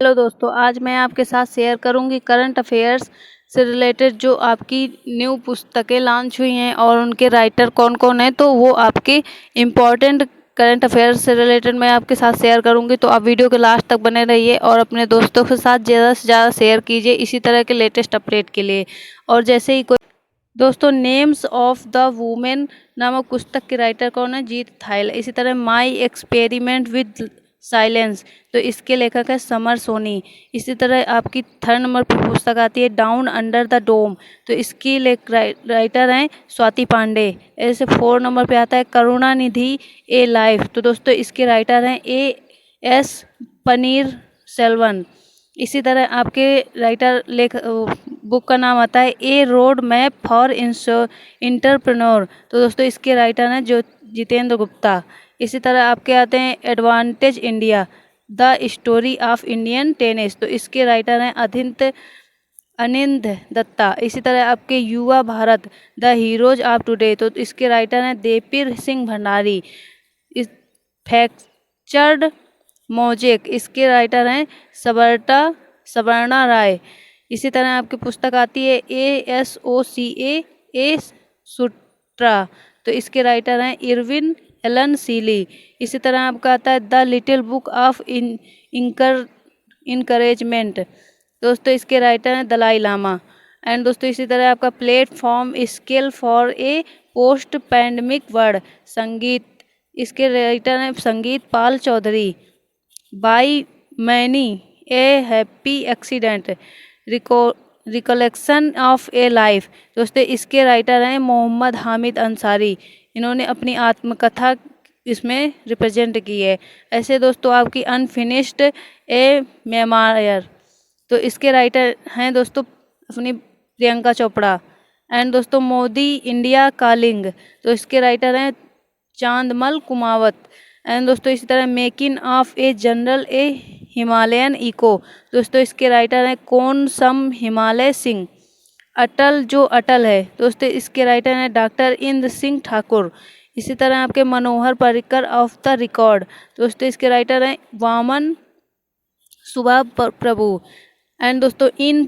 Hello दोस्तों, आज मैं आपके साथ शेयर करूंगी करंट अफेयर्स से रिलेटेड जो आपकी न्यू पुस्तकें लॉन्च हुई हैं और उनके राइटर कौन कौन हैं। तो वो आपके इम्पॉर्टेंट करंट अफेयर्स से रिलेटेड मैं आपके साथ शेयर करूंगी। तो आप वीडियो के लास्ट तक बने रहिए और अपने दोस्तों के साथ ज़्यादा से ज़्यादा शेयर कीजिए इसी तरह के लेटेस्ट अपडेट के लिए। और जैसे ही कोई दोस्तों, नेम्स ऑफ द वुमेन नामक पुस्तक के राइटर कौन है? जीत थाइल। इसी तरह माई एक्सपेरिमेंट विद साइलेंस, तो इसके लेखक है समर सोनी। इसी तरह आपकी 3rd नंबर पर पुस्तक आती है डाउन अंडर द डोम, तो इसकी राइटर हैं स्वाति पांडे। ऐसे 4 नंबर पे आता है करुणानिधि ए लाइफ, तो दोस्तों इसके राइटर हैं A.S. पनीर सेल्वन। इसी तरह आपके राइटर बुक का नाम आता है ए रोड मैप फॉर इंटरप्रेन्योर, तो दोस्तों इसके राइटर हैं जो जितेंद्र गुप्ता। इसी तरह आपके आते हैं advantage India the story of Indian tennis, तो इसके राइटर हैं अनिंद दत्ता। इसी तरह आपके युवा Bharat the heroes of today, तो इसके राइटर हैं देपीर सिंह भंडारी। इस फ्रैक्चर्ड मोजेक, इसके राइटर हैं सवर्णा राय। इसी तरह आपकी पुस्तक आती है ASOCA सूत्रा, तो इसके राइटर हैं इरविन एलन सीली। इसी तरह आपका आता है the little book of encouragement, दोस्तों इसके राइटर हैं दलाई लामा। एंड दोस्तों इसी तरह आपका platform skill for a post pandemic world Sangeet, इसके राइटर हैं Sangeet Paul Choudhary. By many a happy accident recollection of a life, दोस्तों इसके राइटर हैं मोहम्मद हामिद अंसारी। इन्होंने अपनी आत्मकथा इसमें रिप्रेजेंट की है। ऐसे दोस्तों आपकी अनफिनिश्ड ए मेमायर, तो इसके राइटर हैं दोस्तों अपनी प्रियंका चोपड़ा। एंड दोस्तों मोदी इंडिया कॉलिंग, तो इसके राइटर हैं चांदमल कुमावत। एंड दोस्तों इसी तरह making of a general a Himalayan echo, दोस्तों इसके राइटर हैं कौन सम हिमालय सिंह। अटल जो अटल है, दोस्तों इसके राइटर हैं डॉक्टर इंद्र सिंह ठाकुर। इसी तरह आपके Manohar Parrikar of the record, दोस्तों इसके राइटर हैं वामन सुभाष प्रभु। एंड दोस्तों इन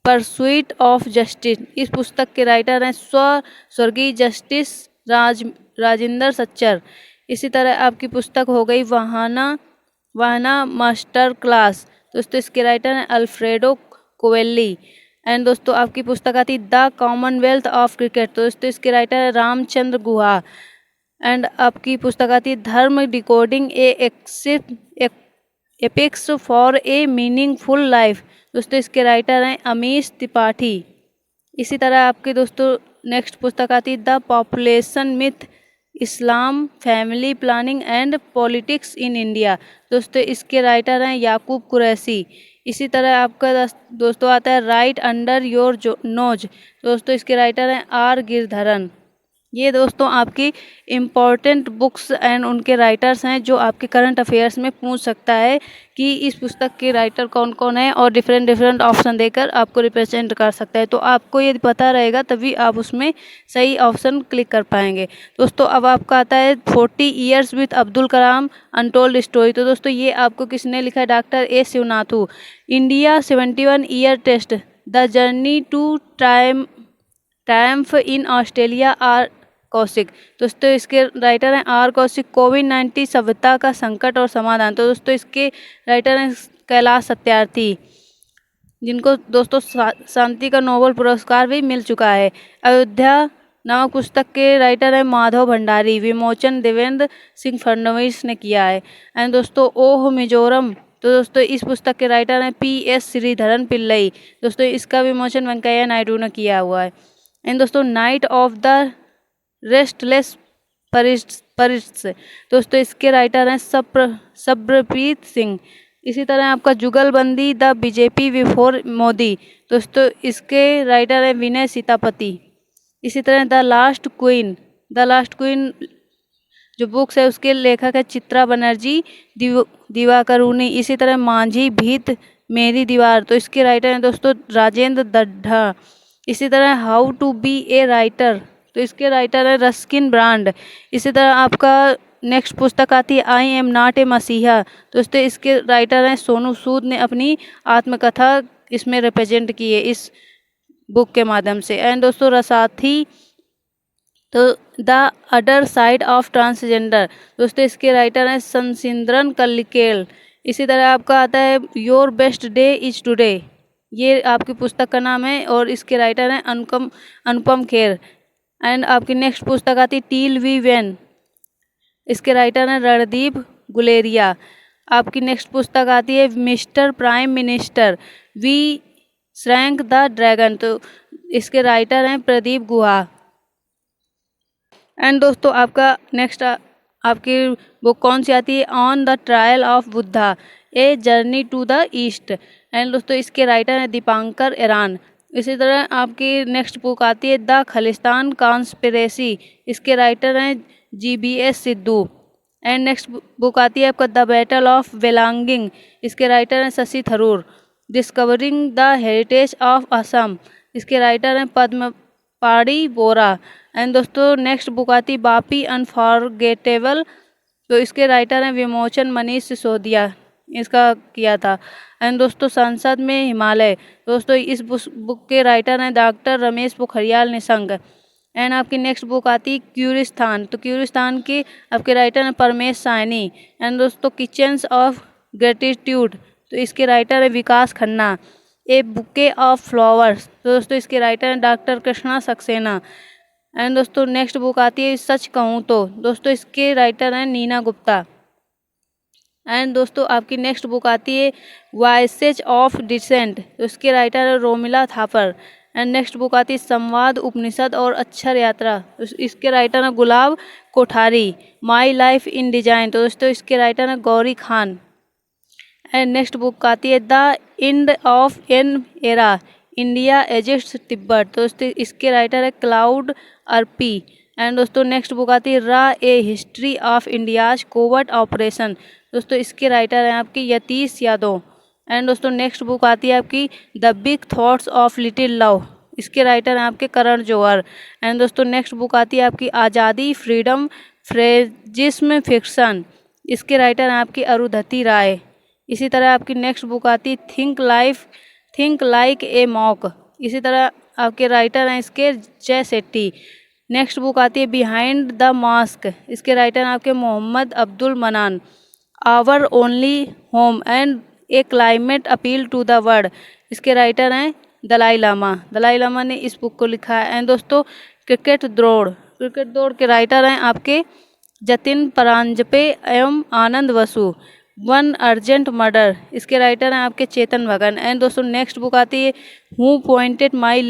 परसुइट ऑफ जस्टिस, इस पुस्तक के राइटर हैं स्वर्गीय जस्टिस राजेंद्र सच्चर। इसी तरह आपकी पुस्तक हो गई वाहना मास्टर क्लास, दोस्तों इसके राइटर हैं अल्फ्रेडो कोवेल्ली। एंड दोस्तों आपकी पुस्तक आती द कॉमनवेल्थ ऑफ क्रिकेट, तो दोस्तों इसके राइटर है रामचंद्र गुहा। एंड आपकी पुस्तक आती है Dharma decoding epics for a meaningful life, दोस्तों इसके राइटर हैं अमीश त्रिपाठी। इसी तरह आपकी दोस्तों नेक्स्ट पुस्तक आती है the population myth Islam family planning and politics in India, दोस्तों इसके राइटर हैं याकूब कुरैशी। इसी तरह आपका दोस्तों आता है राइट अंडर योर नोज, दोस्तों इसके राइटर हैं आर गिरधरन। ये दोस्तों आपकी इम्पॉर्टेंट बुक्स एंड उनके राइटर्स हैं जो आपके करंट अफेयर्स में पूछ सकता है कि इस पुस्तक के राइटर कौन कौन है, और डिफरेंट ऑप्शन देकर आपको रिप्रेजेंट कर सकता है। तो आपको ये पता रहेगा तभी आप उसमें सही ऑप्शन क्लिक कर पाएंगे। दोस्तों अब आपका आता है 40 years with Abdul Kalam untold story, तो दोस्तों ये आपको किसने लिखा है? डॉक्टर ए शिवनाथू। India 71 year test the journey to triumph in Australia R Kaushik, दोस्तों इसके राइटर हैं आर कौशिक। कोविड-19 सभ्यता का संकट और समाधान, तो दोस्तों इसके राइटर हैं कैलाश सत्यार्थी, जिनको दोस्तों शांति का नोबेल पुरस्कार भी मिल चुका है। अयोध्या नामक पुस्तक के राइटर हैं माधव भंडारी। विमोचन देवेंद्र सिंह फडणवीस ने किया है। एंड दोस्तों ओह मिजोरम, तो दोस्तों इस पुस्तक के राइटर हैं PS श्रीधरन पिल्लई, दोस्तों इसका विमोचन वेंकैया नायडू ने किया हुआ है। एंड दोस्तों नाइट ऑफ द रेस्टलेस परिट्स, दोस्तों इसके राइटर हैं सब्रप्रीत सिंह। इसी तरह आपका जुगलबंदी द बीजेपी बिफोर मोदी, दोस्तों इसके राइटर हैं विनय सीतापति। इसी तरह द लास्ट क्वीन जो बुक्स है उसके लेखक है चित्रा बनर्जी दिवाकरुणी। इसी तरह मांझी भीत मेरी दीवार, तो इसके राइटर हैं दोस्तों राजेंद्र दड्ढा। इसी तरह how to be a writer, तो इसके राइटर है रस्किन ब्रांड। इसी तरह आपका नेक्स्ट पुस्तक आती है आई एम नॉट ए मसीहा। दोस्तों इसके राइटर हैं सोनू सूद ने अपनी आत्मकथा इसमें रिप्रेजेंट की है इस बुक के माध्यम से। एंड दोस्तों रसाथी तो the other side of transgender, दोस्तों इसके राइटर हैं संसिंद्रन कल्लिकेल। इसी तरह आपका आता है your best day is today, ये आपकी पुस्तक का नाम है और इसके राइटर हैं अनुपम खेर। एंड आपकी नेक्स्ट पुस्तक आती है टील वी वेन, इसके राइटर हैं रणदीप गुलेरिया। आपकी नेक्स्ट पुस्तक आती है mister prime minister we shrank the dragon, तो इसके राइटर हैं प्रदीप गुहा। एंड दोस्तों आपका नेक्स्ट आपकी बुक कौन सी आती है on the trail of Buddha a journey to the east. And दोस्तों इसके राइटर हैं दीपांकर ईरान। इसी तरह आपकी नेक्स्ट बुक आती है द खालिस्तान कॉन्स्पिरेसी, इसके राइटर हैं GBS Sidhu. And next book आती है आपका द बैटल ऑफ बेलांगिंग, इसके राइटर हैं Shashi Tharoor. Discovering the heritage of Assam, इसके राइटर हैं पद्मपाड़ी बोरा। एंड दोस्तों नेक्स्ट बुक आती बापी अनफॉरगेटेबल, तो इसके राइटर हैं विमोचन मनीष सिसोदिया, इसका किया था। एंड दोस्तों संसद में हिमालय, दोस्तों इस बुक के राइटर हैं डॉक्टर रमेश पोखरियाल निशंक। एंड आपकी नेक्स्ट बुक आती क्यूरिस्तान, तो क्यूरिस्तान के आपके राइटर हैं परमेश साहनी। एंड दोस्तों किचन्स ऑफ ग्रेटिट्यूड, तो इसके राइटर हैं विकास खन्ना। ए बुके ऑफ फ्लावर्स, तो दोस्तों इसके राइटर हैं डॉक्टर कृष्णा सक्सेना। एंड दोस्तों नेक्स्ट बुक आती है सच कहूँ तो, दोस्तों इसके राइटर हैं नीना गुप्ता। एंड दोस्तों आपकी नेक्स्ट बुक आती है वॉइसेज ऑफ डिसेंट, तो इसके राइटर है Romila Thapar. And next book आती है संवाद उपनिषद और अक्षर यात्रा, तो इसके राइटर हैं Gulab Kothari. My life in design, तो दोस्तों इसके राइटर हैं Gauri Khan. And next book आती है the end of an era India exits Tibet, तो दोस्तों इसके राइटर है क्लाउड अर्पी। एंड दोस्तों नेक्स्ट बुक आती है रा a history of India's covert operation, दोस्तों इसके राइटर हैं आपकी यतीश यादव। एंड दोस्तों नेक्स्ट बुक आती है आपकी the big thoughts of little love, इसके राइटर हैं आपके करण जौहर। एंड दोस्तों नेक्स्ट बुक आती है आपकी आज़ादी फ्रीडम फ्रेजिज्म फिक्शन, इसके राइटर हैं आपकी अरुंधति राय। इसी तरह आपकी नेक्स्ट बुक आती है थिंक लाइक ए मॉक, इसी तरह आपके राइटर हैं इसके जय शेट्टी। नेक्स्ट बुक आती है बिहाइंड द मास्क, इसके राइटर हैं आपके Mohammad Abdul Manan. Our only home and a climate appeal to the world, इसके राइटर हैं दलाई लामा ने इस बुक को लिखा है। एंड दोस्तों क्रिकेट दौड़ के राइटर हैं आपके जतिन परांजपे एवं Anand Vasu. One urgent murder, इसके राइटर हैं आपके चेतन भगन। एंड दोस्तों नेक्स्ट बुक आती है who pointed my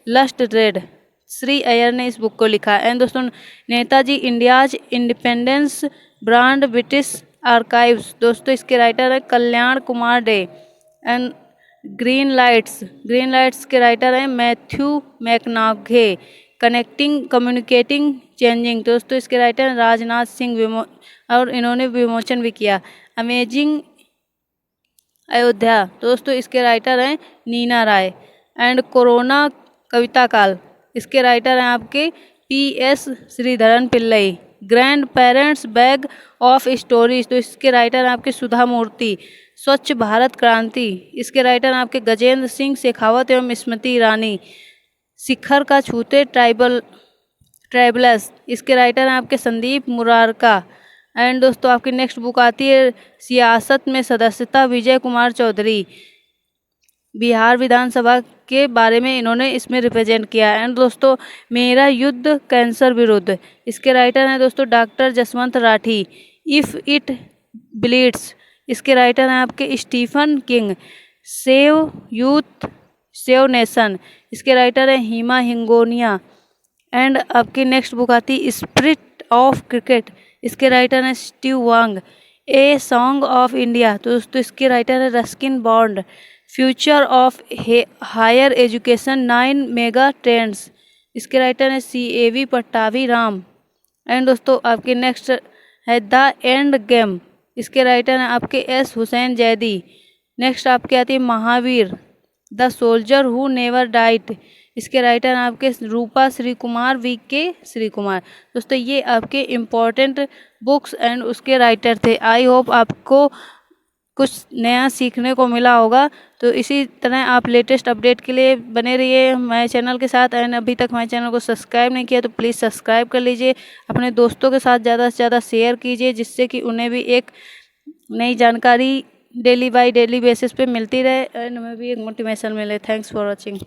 lust red, Shree Iyer ने इस बुक को लिखा। एंड दोस्तों Netaji India's independence brand British archives, दोस्तों इसके राइटर है Kalyan Kumar De. And green lights के राइटर हैं Matthew McConaughey. Connecting communicating changing, दोस्तों इसके राइटर हैं राजनाथ सिंह और इन्होंने विमोचन भी किया। अमेजिंग अयोध्या, दोस्तों इसके राइटर हैं नीना राय। एंड कोरोना कविता काल, इसके राइटर हैं आपके PS Sreedharan Pillai. Grand parents bag of stories, तो इसके राइटर हैं आपके सुधा मूर्ति। स्वच्छ भारत क्रांति, इसके राइटर हैं आपके गजेंद्र सिंह शेखावत एवं स्मृति ईरानी। शिखर का छूते ट्राइबल्स, इसके राइटर हैं आपके संदीप मुरारका। एंड दोस्तों आपकी नेक्स्ट बुक आती है सियासत में सदस्यता, विजय कुमार चौधरी। बिहार विधानसभा के बारे में इन्होंने इसमें रिप्रेजेंट किया। एंड दोस्तों मेरा युद्ध कैंसर विरुद्ध, इसके राइटर हैं दोस्तों doctor Jaswant Rathi. If it bleeds, इसके राइटर हैं आपके Stephen King. Save youth save nation, इसके राइटर हैं हीमा हिंगोनिया। एंड आपकी नेक्स्ट बुक आती स्पिरिट ऑफ क्रिकेट, इसके राइटर हैं स्टीव वांग। ए सॉन्ग ऑफ इंडिया, तो दोस्तों इसके राइटर है Ruskin Bond. Future of higher education 9 mega trends, इसके राइटर हैं CAV पट्टाभी राम। एंड दोस्तों आपके नेक्स्ट है द एंड गेम, इसके राइटर हैं आपके S हुसैन जैदी। नेक्स्ट आपके आती है Mahavir the soldier who never diet, इसके राइटर आपके रूपा श्री कुमार, VK श्री कुमार। दोस्तों ये आपके इम्पोर्टेंट बुक्स एंड उसके राइटर थे। आई होप आपको कुछ नया सीखने को मिला होगा। तो इसी तरह आप लेटेस्ट अपडेट के लिए बने रहिए हमारे चैनल के साथ। एंड अभी तक हमारे चैनल को सब्सक्राइब नहीं किया तो प्लीज़ सब्सक्राइब कर लीजिए। अपने दोस्तों के साथ ज़्यादा से ज़्यादा शेयर कीजिए, जिससे कि उन्हें भी एक नई जानकारी डेली बाय डेली बेसिस पे मिलती रहे एंड हमें भी एक मोटिवेशन मिले। Thanks for watching.